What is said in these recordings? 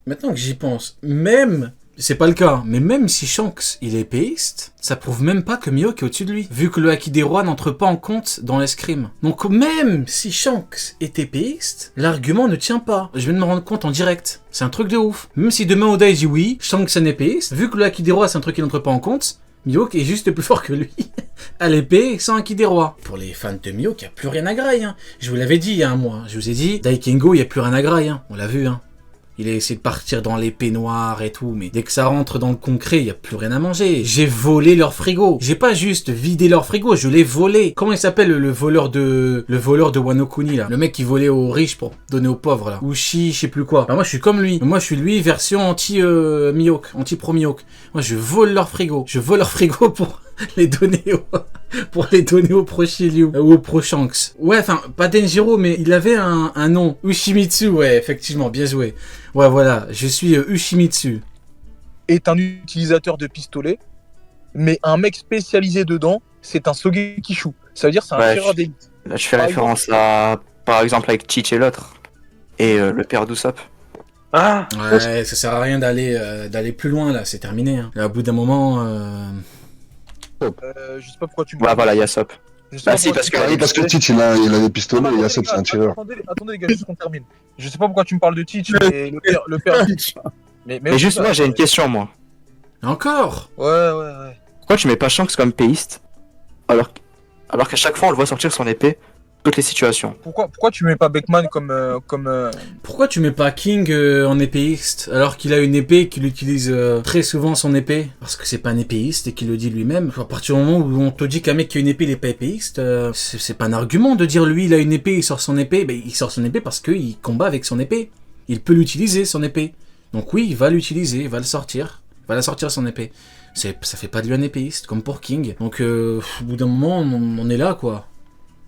Maintenant que j'y pense, même... C'est pas le cas, mais même si Shanks il est épéiste, ça prouve même pas que Mihawk est au-dessus de lui, vu que le Haki des rois n'entre pas en compte dans l'escrime. Donc même si Shanks est épéiste, l'argument ne tient pas. Je viens de me rendre compte en direct. C'est un truc de ouf. Même si demain Oda il dit oui, Shanks est un épéiste, vu que le Haki des rois c'est un truc qui n'entre pas en compte, Mihawk est juste plus fort que lui. À l'épée, sans Haki des rois. Pour les fans de Mihawk, il n'y a plus rien à grailler. Hein. Je vous l'avais dit il y a un mois. Je vous ai dit, Daikengo, il n'y a plus rien à grailler. Hein. On l'a vu, hein. Il a essayé de partir dans l'épée noire et tout, mais dès que ça rentre dans le concret, il n'y a plus rien à manger. J'ai volé leur frigo. J'ai pas juste vidé leur frigo, je l'ai volé. Comment il s'appelle le voleur de Wano Kuni, là? Le mec qui volait aux riches pour donner aux pauvres, là. Uchi, je sais plus quoi. Bah, moi, je suis comme lui. Moi, je suis lui, version anti-Mihawk, anti-pro-Mihawk. Moi, je vole leur frigo. Je vole leur frigo pour les donner au pro Shiryu ou au pro Shanks. Ouais, enfin, pas Denjiro, mais il avait un nom. Ushimitsu, ouais, effectivement, bien joué. Ouais, voilà, je suis Ushimitsu. Est un utilisateur de pistolet, mais un mec spécialisé dedans, c'est un Sogekishu. Ça veut dire c'est un tireur d'élite. Là, je fais référence à, par exemple, avec Teach et l'autre, et le père d'Usopp. Ah ouais, ça sert à rien d'aller plus loin, là, c'est terminé. Hein. Là, au bout d'un moment... je sais pas pourquoi tu me Ouais, voilà, Yasop. Bah si, parce que Teach, il a des pistolets, et Yasop, c'est un tireur. Attendez les gars, juste qu'on termine. Je sais pas pourquoi tu me parles de Teach, mais le père... Mais juste, moi, j'ai une question, moi. Encore? Ouais. Pourquoi tu mets pas Shanks comme péiste, alors qu'à chaque fois, on le voit sortir son épée, toutes les situations? Pourquoi tu mets pas Beckman comme... Pourquoi tu mets pas King en épéiste, alors qu'il a une épée qu'il utilise très souvent son épée? Parce que c'est pas un épéiste et qu'il le dit lui-même. À partir du moment où on te dit qu'un mec qui a une épée il est pas épéiste, c'est pas un argument de dire lui il a une épée, il sort son épée. Ben, il sort son épée parce qu'il combat avec son épée. Il peut l'utiliser son épée. Donc oui, il va l'utiliser, il va le sortir. Il va la sortir son épée. Ça fait pas de lui un épéiste, comme pour King. Donc au bout d'un moment, on est là quoi.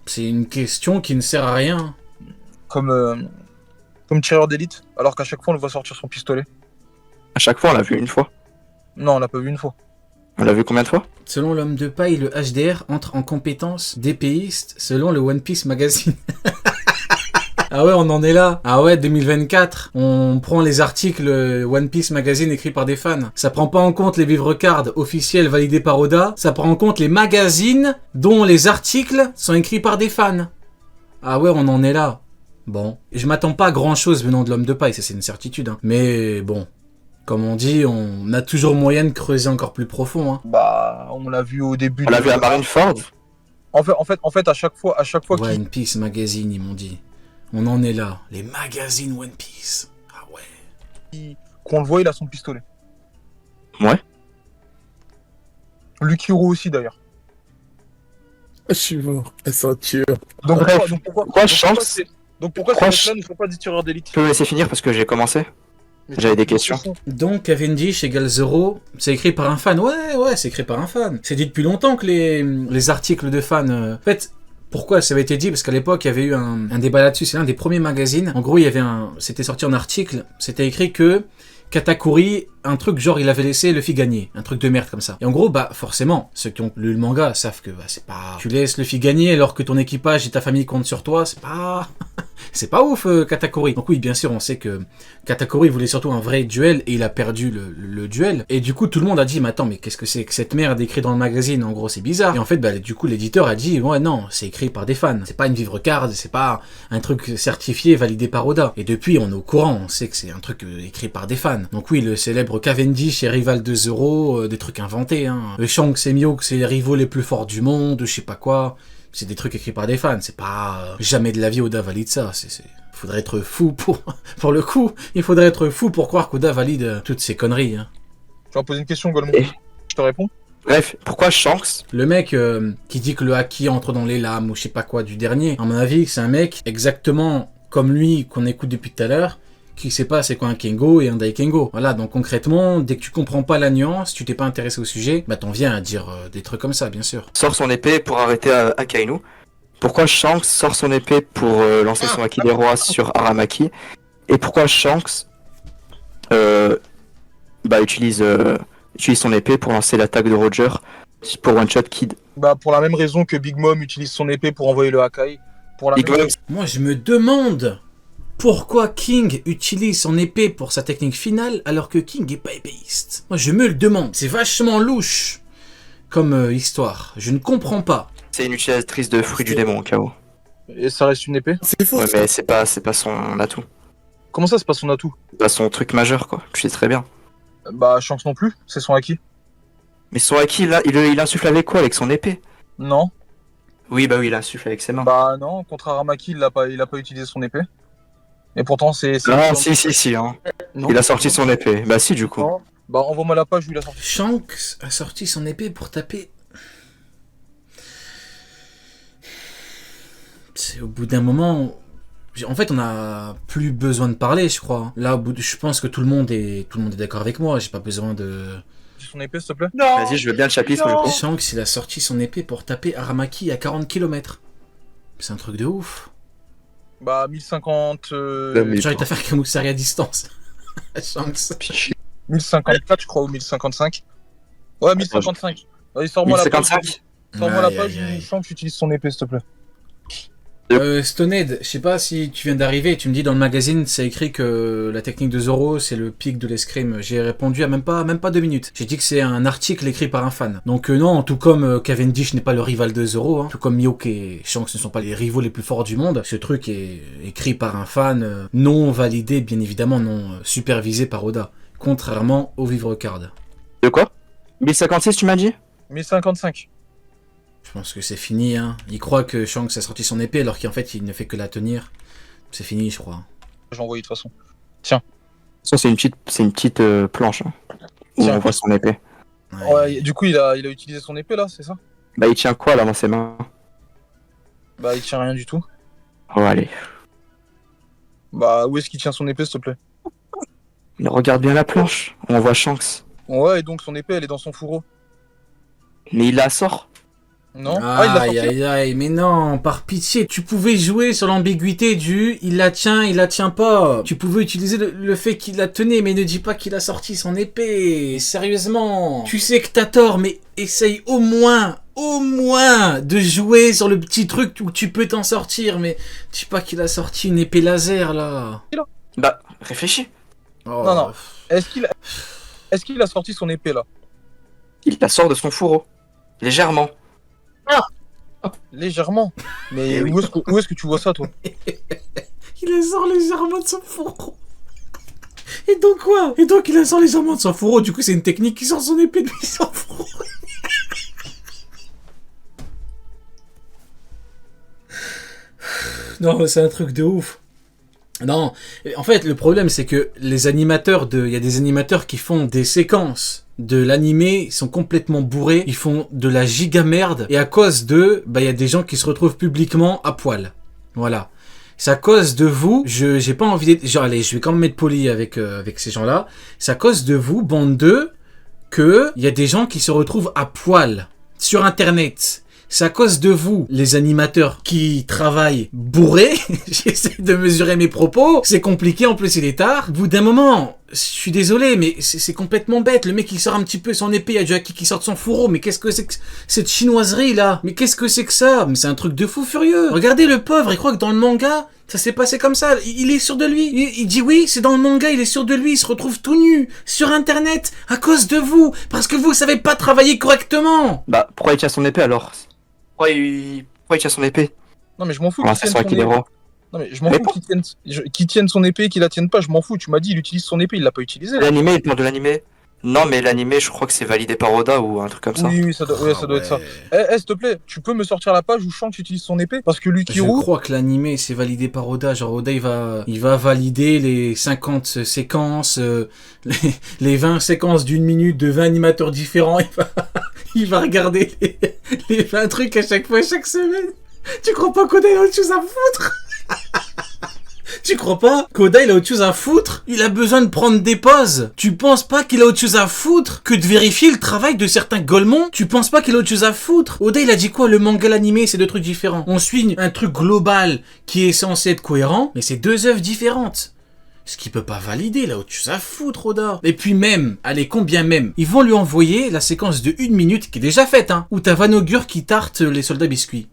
C'est une question qui ne sert à rien. Comme tireur d'élite, alors qu'à chaque fois on le voit sortir son pistolet. À chaque fois, on l'a vu une fois. Non, on l'a pas vu une fois. On l'a vu combien de fois? Selon l'homme de paille, le HDR entre en compétence d'épéiste selon le One Piece Magazine. Ah ouais, on en est là. Ah ouais, 2024. On prend les articles One Piece Magazine écrits par des fans. Ça prend pas en compte les vivres cards officiels validés par Oda. Ça prend en compte les magazines dont les articles sont écrits par des fans. Ah ouais, on en est là. Bon. Je m'attends pas à grand chose venant de l'homme de paille, ça c'est une certitude. Hein. Mais bon. Comme on dit, on a toujours moyen de creuser encore plus profond. Hein. Bah, on l'a vu au début. On l'a vu à Marineford. En fait, à chaque fois One Piece Magazine, ils m'ont dit. On en est là. Les magazines One Piece. Ah ouais. qu'on le voit, il a son pistolet. Ouais. Lukiro aussi d'ailleurs. Je suis mort. C'est un tueur. Donc pourquoi Shanks ces mecs-là ne sont pas des tireurs d'élite? Tu peux me laisser finir parce que j'ai commencé. J'avais des questions. Donc Cavendish égale Zoro, c'est écrit par un fan. Ouais, c'est écrit par un fan. C'est dit depuis longtemps que les articles de fans... En fait, pourquoi ça avait été dit? Parce qu'à l'époque, il y avait eu un débat là-dessus. C'est l'un des premiers magazines. En gros, il y avait c'était sorti en article. C'était écrit que Katakuri, un truc genre il avait laissé Luffy gagner, un truc de merde comme ça. Et en gros, bah forcément, ceux qui ont lu le manga savent que bah, c'est pas... Tu laisses Luffy gagner alors que ton équipage et ta famille comptent sur toi, c'est pas... c'est pas ouf Katakuri. Donc oui, bien sûr, on sait que Katakuri voulait surtout un vrai duel et il a perdu le duel. Et du coup, tout le monde a dit, mais attends, mais qu'est-ce que c'est que cette merde écrite dans le magazine? En gros, c'est bizarre. Et en fait, bah, du coup, l'éditeur a dit, ouais, non, c'est écrit par des fans. C'est pas une vivre card, c'est pas un truc certifié, validé par Oda. Et depuis, on est au courant, on sait que c'est un truc écrit par des fans. Donc oui, le célèbre Cavendish est rival de Zoro, des trucs inventés, hein. Shanks et Mihawk, c'est les rivaux les plus forts du monde, je sais pas quoi. C'est des trucs écrits par des fans, c'est pas... jamais de la vie Oda valide ça, faudrait être fou pour le coup, il faudrait être fou pour croire qu'Oda valide toutes ces conneries, hein. Tu vas poser une question, Golemon. Je te réponds. Bref, pourquoi Shanks? Le mec qui dit que le haki entre dans les lames ou je sais pas quoi du dernier, à mon avis, c'est un mec exactement comme lui qu'on écoute depuis tout à l'heure, qui sait pas c'est quoi un Kengo et un Daikengo. Voilà, donc concrètement, dès que tu comprends pas la nuance, tu t'es pas intéressé au sujet, bah t'en viens à dire des trucs comme ça, bien sûr. Sort son épée pour arrêter Akainu. Pourquoi Shanks sort son épée pour lancer son Haki des rois sur Aramaki? Et pourquoi Shanks utilise son épée pour lancer l'attaque de Roger pour One Shot Kid? Bah pour la même raison que Big Mom utilise son épée pour envoyer le Hakai. Moi je me demande Pourquoi King utilise son épée pour sa technique finale alors que King est pas épéiste? Moi je me le demande, c'est vachement louche comme histoire, je ne comprends pas. C'est une utilisatrice de fruits du démon au cas où. Et ça reste une épée. C'est faux. Ouais, ça. mais c'est pas son atout. Comment ça, c'est pas son atout? C'est pas son truc majeur, quoi. Tu sais très bien. Bah, Shanks non plus, c'est son acquis. Mais son acquis, là, il insuffle avec quoi? Avec son épée? Non. Oui, bah oui, il insuffle avec ses mains. Bah, non, contre Aramaki, il a pas utilisé son épée. Et pourtant, c'est. Ah, si, hein. Non. Il a sorti son épée. Bah si, du coup. Non. Bah, envoie-moi la page où il a sorti. Shanks a sorti son épée pour taper. C'est au bout d'un moment. En fait, on a plus besoin de parler, je crois. Là, je pense que tout le monde est d'accord avec moi. J'ai pas besoin de. Son épée, s'il te plaît. Non. Vas-y, je veux bien le chapitre, du coup. Shanks, il a sorti son épée pour taper Aramaki à 40 km. C'est un truc de ouf. Bah, 1050. mais- J'arrive à faire Kamusari à distance. Shanks. 1054, je crois, ou 1055. Ouais, 1055. Vas-y, sors-moi la page. 1055. Sors-moi la Aïe, page aïe, aïe. où Shanks utilise son épée, s'il te plaît. Stonehead, je sais pas si tu viens d'arriver et tu me dis dans le magazine, c'est écrit que la technique de Zoro, c'est le pic de l'escrime. J'ai répondu à même pas 2 minutes. J'ai dit que c'est un article écrit par un fan. Donc non, tout comme Cavendish n'est pas le rival de Zoro, hein, tout comme Mihawk et Shanks ne sont pas les rivaux les plus forts du monde, ce truc est écrit par un fan, non validé, bien évidemment, non supervisé par Oda. Contrairement au Vivre Card. De quoi? 1056, tu m'as dit? 1055. Je pense que c'est fini, hein. Il croit que Shanks a sorti son épée alors qu'en fait il ne fait que la tenir. C'est fini, je crois. J'ai envoyé de toute façon. Ça, c'est une petite planche, hein, où Tiens. on voit son épée. Ouais, du coup, il a utilisé son épée là, c'est ça? Bah, il tient quoi, là, dans ses mains? Bah, il tient rien du tout. Oh, allez. Bah, où est-ce qu'il tient son épée, s'il te plaît? Il regarde bien la planche. On voit Shanks. Ouais, et donc son épée, elle est dans son fourreau. Mais il la sort. Non? Ah, il l'a Aïe sorti. aïe aïe, mais non, par pitié, tu pouvais jouer sur l'ambiguïté du il la tient pas. Tu pouvais utiliser le fait qu'il la tenait, mais ne dis pas qu'il a sorti son épée. Sérieusement. Tu sais que t'as tort, mais essaye au moins de jouer sur le petit truc où tu peux t'en sortir, mais dis pas qu'il a sorti une épée laser là. Bah, réfléchis. Oh. Non. Est-ce qu'il a sorti son épée là? Il la sort de son fourreau. Légèrement. Légèrement. Mais Eh oui. où est-ce que tu vois ça, toi? Il la sort légèrement de son fourreau. Et donc quoi? Et donc il la sort légèrement de son fourreau, du coup c'est une technique qui sort son épée de son fourreau. Non, c'est un truc de ouf. Non, en fait, le problème, c'est que les animateurs il y a des animateurs qui font des séquences de l'animé, ils sont complètement bourrés, ils font de la giga merde, et à cause d'eux, il y a des gens qui se retrouvent publiquement à poil. Voilà. C'est à cause de vous, j'ai pas envie d'être... Genre, allez, je vais quand même être poli avec ces gens-là. C'est à cause de vous, bande d'eux, que il y a des gens qui se retrouvent à poil sur Internet. C'est à cause de vous, les animateurs qui travaillent bourrés. J'essaie de mesurer mes propos. C'est compliqué, en plus il est tard. Au bout d'un moment, je suis désolé, mais c'est complètement bête. Le mec il sort un petit peu son épée, il y a Jackie qui sort de son fourreau. Mais qu'est-ce que c'est que cette chinoiserie là? Mais qu'est-ce que c'est que ça? Mais c'est un truc de fou furieux. Regardez le pauvre, il croit que dans le manga, ça s'est passé comme ça. Il est sûr de lui. Il dit oui, c'est dans le manga, il est sûr de lui. Il se retrouve tout nu sur Internet à cause de vous. Parce que vous savez pas travailler correctement. Bah, pourquoi il tient son épée, alors? Pourquoi il tient son épée? Non, mais je m'en fous Ah, qu'il ça tienne sera son qu'il est épée. roi. Non, mais je m'en Mais fous qu'il tienne son épée, qu'il la tienne pas, je m'en fous. Tu m'as dit, il utilise son épée, il l'a pas utilisée. Là. L'animé, il parle de l'animé? Non, mais l'animé, je crois que c'est validé par Oda ou un truc comme ça. Oui, ça doit être ça. S'il te plaît, tu peux me sortir la page où Shanks utilise son épée? Parce que Je Lukiru, crois que l'animé c'est validé par Oda. Genre Oda il va valider les 50 séquences, les 20 séquences d'une minute de 20 animateurs différents. Il va regarder les 20 trucs à chaque fois, chaque semaine. Tu crois pas qu'Oda il a autre chose à foutre? Tu crois pas qu'Oda il a autre chose à foutre? Il a besoin de prendre des pauses. Tu penses pas qu'il a autre chose à foutre que de vérifier le travail de certains golemons? Tu penses pas qu'il a autre chose à foutre? Oda il a dit quoi? Le manga, l'animé c'est deux trucs différents. On suit un truc global qui est censé être cohérent, mais c'est deux œuvres différentes. Ce qui peut pas valider, il a autre chose à foutre, Oda. Et puis même, allez, combien même, ils vont lui envoyer la séquence de 1 minute qui est déjà faite, hein, où t'as Vanogur qui tarte les soldats biscuits.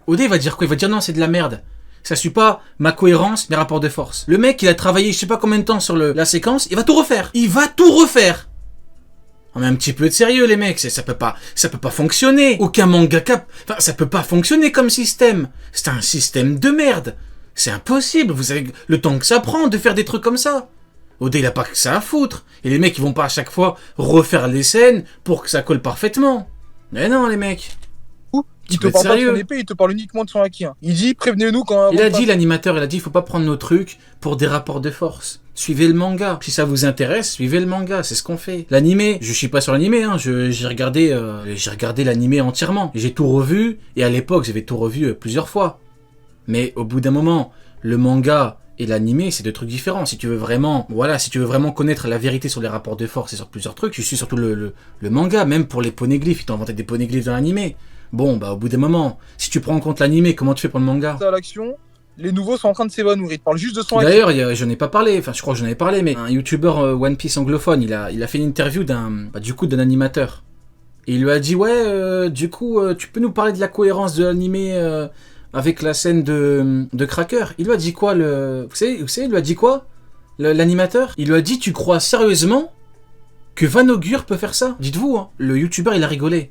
Oda il va dire quoi? Il va dire non, c'est de la merde. Ça suit pas ma cohérence, mes rapports de force. Le mec, il a travaillé je sais pas combien de temps sur la séquence, il va tout refaire. Il va tout refaire. On a un petit peu de sérieux, les mecs, ça peut pas fonctionner. Aucun mangaka, enfin, ça peut pas fonctionner comme système. C'est un système de merde. C'est impossible, vous savez le temps que ça prend de faire des trucs comme ça. Oda, il a pas que ça à foutre. Et les mecs, ils vont pas à chaque fois refaire les scènes pour que ça colle parfaitement. Mais non, les mecs. Il te parle pas de son épée, il te parle uniquement de son haki. Hein. Il dit, prévenez-nous quand... Il a dit, l'animateur, il a dit, il faut pas prendre nos trucs pour des rapports de force. Suivez le manga. Si ça vous intéresse, suivez le manga, c'est ce qu'on fait. L'animé, je suis pas sur l'animé, hein, j'ai regardé l'animé entièrement. J'ai tout revu, et à l'époque, j'avais tout revu plusieurs fois. Mais au bout d'un moment, le manga et l'animé, c'est deux trucs différents. Si tu veux vraiment connaître la vérité sur les rapports de force et sur plusieurs trucs, je suis surtout le manga, même pour les poneglyphes, ils t'ont inventé des poneglyphes dans l'animé. Bon, bah au bout d'un moment, si tu prends en compte l'animé, comment tu fais pour le manga? À l'action, les nouveaux sont en train de s'évanouir, ils te parlent juste de son haki. D'ailleurs, j'en ai pas parlé, enfin je crois que j'en ai parlé, mais un youtubeur One Piece anglophone, il a fait une interview d'un animateur. Et il lui a dit, ouais, du coup, tu peux nous parler de la cohérence de l'animé avec la scène de Cracker? Il lui a dit quoi, vous savez, il lui a dit quoi, l'animateur? Il lui a dit, tu crois sérieusement que Van Augure peut faire ça? Dites-vous, hein, le youtubeur, il a rigolé.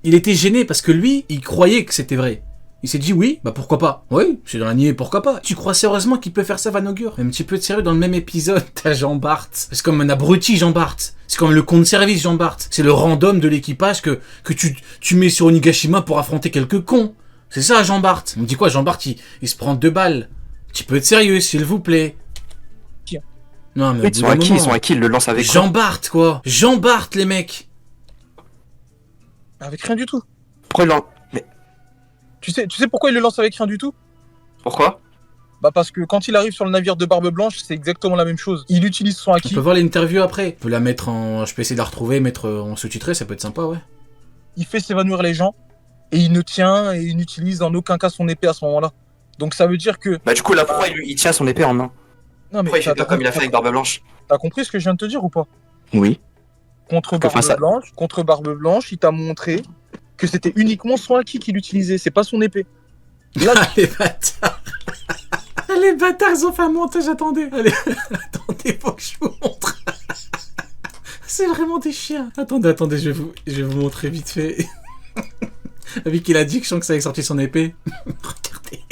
Il était gêné parce que lui, il croyait que c'était vrai. Il s'est dit oui, bah pourquoi pas. Oui, c'est dans l'animé, pourquoi pas. Tu crois sérieusement qu'il peut faire ça, Van Augure? Un petit peu de sérieux, dans le même épisode, t'as Jean Bart. C'est comme un abruti, Jean Bart. C'est comme le compte service, Jean Bart. C'est le random de l'équipage que tu mets sur Onigashima pour affronter quelques cons. C'est ça, Jean Bart. On me dit quoi, Jean Bart, il se prend 2 balles. Un petit peu de sérieux, s'il vous plaît. Non, mais oui, ils sont acquis, ils le lancent avec Jean Bart, quoi. Jean Bart, les mecs. Avec rien du tout. Pourquoi il lance... Mais... Tu sais pourquoi il le lance avec rien du tout? Pourquoi? Bah parce que quand il arrive sur le navire de Barbe Blanche, c'est exactement la même chose. Il utilise son haki. On peut voir l'interview après. On peut la mettre en... Je peux essayer de la retrouver, mettre en sous-titré, ça peut être sympa, ouais. Il fait s'évanouir les gens, et il ne tient et il n'utilise en aucun cas son épée à ce moment-là. Donc ça veut dire que... Bah du coup, là, pourquoi il tient son épée en main? Non, mais pourquoi il fait pas comme il a fait avec Barbe Blanche? T'as compris ce que je viens de te dire ou pas? Oui. Contre Barbe Blanche, il t'a montré que c'était uniquement son haki qu'il utilisait, c'est pas son épée. Là, les bâtards. Les bâtards, ils ont fait un montage, attendez. Allez, attendez, faut que je vous montre. C'est vraiment des chiens. Attendez, je vais vous montrer vite fait. Vu qu'il a dit que Shanks avait sorti son épée. Regardez.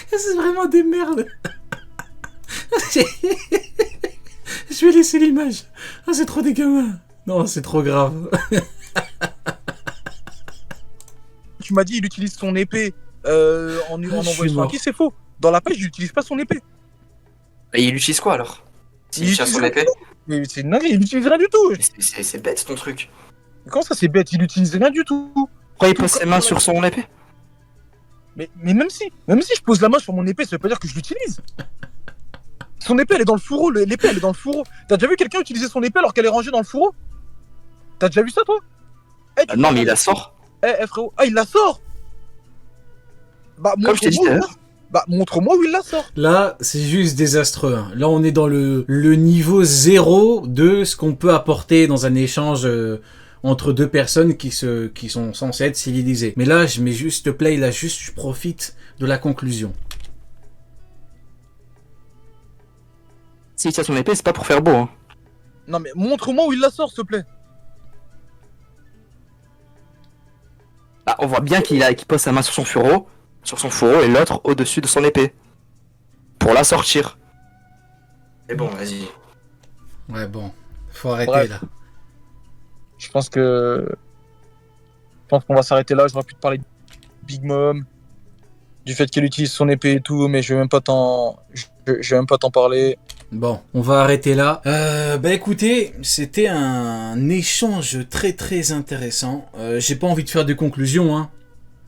C'est vraiment des merdes. Je vais laisser l'image. Ah, c'est trop des gamins. Non, c'est trop grave. Tu m'as dit il utilise son épée en envoyant son haki, c'est faux. Dans la page, il n'utilise pas son épée. Et il utilise quoi alors? S'il tient son épée? Mais c'est une dinguerie, il utilise rien du tout. C'est bête ton truc. Comment ça c'est bête? Il utilise rien du tout. Pourquoi il pose ses mains sur son épée? Mais même si je pose la main sur mon épée, ça veut pas dire que je l'utilise. Son épée elle est dans le fourreau, l'épée elle est dans le fourreau. T'as déjà vu quelqu'un utiliser son épée alors qu'elle est rangée dans le fourreau? T'as déjà vu ça toi? Non mais il la sort. Frérot, il la sort. Bah comme je t'ai dit tout à l'heure. Bah montre-moi où il la sort. Là, c'est juste désastreux. Hein. Là, on est dans le niveau 0 de ce qu'on peut apporter dans un échange entre deux personnes qui sont censées être civilisées. Mais là, je mets juste, s'il te plaît, là, juste, je profite de la conclusion. S'il tient son épée, c'est pas pour faire beau. Hein. Non mais montre-moi où il la sort, s'il te plaît. Ah, on voit bien qu'il pose sa main sur son fourreau, et l'autre au-dessus de son épée. Pour la sortir. Et bon, vas-y. Ouais, bon. Faut arrêter, bref. là. Je pense qu'on va s'arrêter là. J'aurais pu te parler de Big Mom, du fait qu'elle utilise son épée et tout, mais je vais même pas t'en parler. Bon, on va arrêter là. Bah écoutez, c'était un échange très très intéressant. J'ai pas envie de faire de conclusions, hein.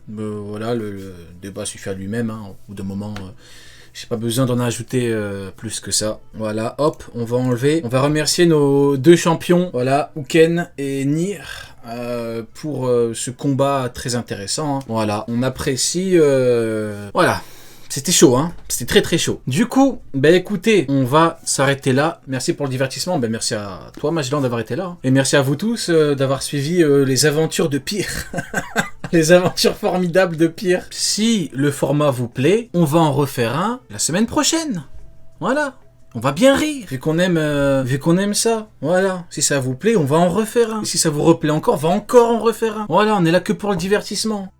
Voilà, le débat suffit à lui-même, hein. Au bout d'un moment, j'ai pas besoin d'en ajouter plus que ça. Voilà, hop, on va enlever. On va remercier nos deux champions, voilà, Uken et Nier, pour ce combat très intéressant, hein. Voilà, on apprécie... Voilà. C'était chaud, hein. C'était très très chaud. Du coup, bah écoutez, on va s'arrêter là. Merci pour le divertissement. Bah merci à toi, Magellan, d'avoir été là. Et merci à vous tous d'avoir suivi les aventures de Pire. Les aventures formidables de Pierre. Si le format vous plaît, on va en refaire un la semaine prochaine. Voilà. On va bien rire, vu qu'on aime ça. Voilà. Si ça vous plaît, on va en refaire un. Et si ça vous replaît encore, on va encore en refaire un. Voilà, on est là que pour le divertissement.